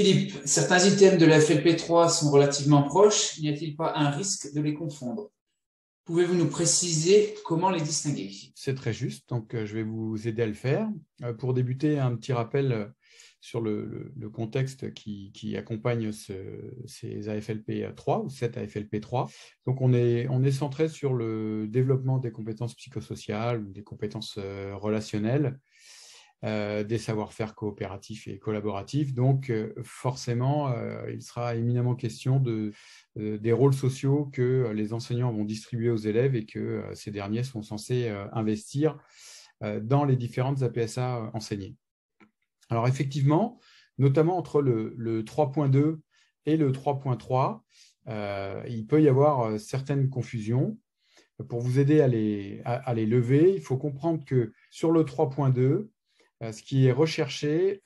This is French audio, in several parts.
Philippe, certains items de la FLP3 sont relativement proches. N'y a-t-il pas un risque de les confondre? Pouvez-vous nous préciser comment les distinguer? C'est très juste, donc je vais vous aider à le faire. Pour débuter, un petit rappel sur le contexte qui accompagne ces AFLP3 ou cette AFLP3. Donc on est centré sur le développement des compétences psychosociales ou des compétences relationnelles, des savoir-faire coopératifs et collaboratifs. Donc forcément, il sera éminemment question des rôles sociaux que les enseignants vont distribuer aux élèves et que ces derniers sont censés investir dans les différentes APSA enseignées. Alors effectivement, notamment entre le 3.2 et le 3.3, il peut y avoir certaines confusions. Pour vous aider à les lever, il faut comprendre que sur le 3.2, ce qui est recherché,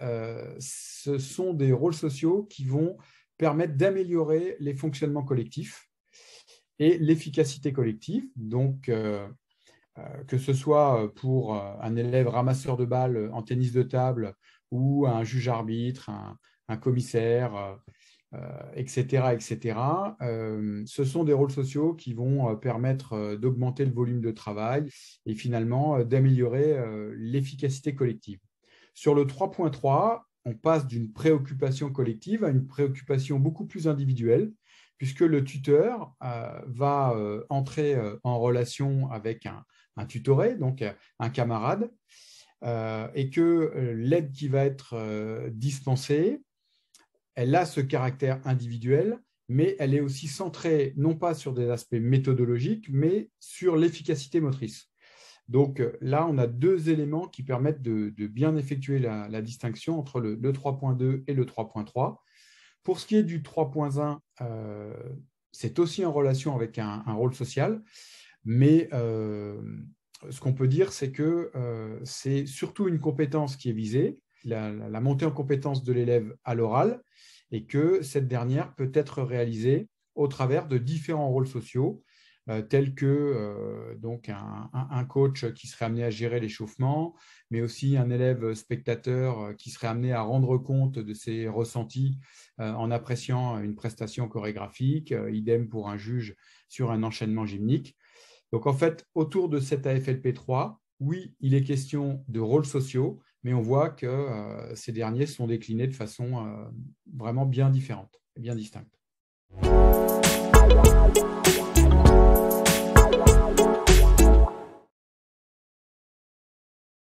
ce sont des rôles sociaux qui vont permettre d'améliorer les fonctionnements collectifs et l'efficacité collective. Donc, que ce soit pour un élève ramasseur de balles en tennis de table ou un juge-arbitre, un commissaire, etc., etc. Ce sont des rôles sociaux qui vont permettre d'augmenter le volume de travail et finalement d'améliorer l'efficacité collective. Sur le 3.3, on passe d'une préoccupation collective à une préoccupation beaucoup plus individuelle, puisque le tuteur va entrer en relation avec un tutoré, donc un camarade, et que l'aide qui va être dispensée, elle a ce caractère individuel, mais elle est aussi centrée non pas sur des aspects méthodologiques, mais sur l'efficacité motrice. Donc là, on a deux éléments qui permettent de bien effectuer la distinction entre le 3.2 et le 3.3. Pour ce qui est du 3.1, c'est aussi en relation avec un rôle social, mais ce qu'on peut dire, c'est que c'est surtout une compétence qui est visée, la montée en compétence de l'élève à l'oral, et que cette dernière peut être réalisée au travers de différents rôles sociaux, tels que donc un coach qui serait amené à gérer l'échauffement, mais aussi un élève spectateur qui serait amené à rendre compte de ses ressentis en appréciant une prestation chorégraphique, idem pour un juge sur un enchaînement gymnique. Donc en fait, autour de cette AFLP3, oui, il est question de rôles sociaux, mais on voit que ces derniers sont déclinés de façon vraiment bien différente, bien distincte.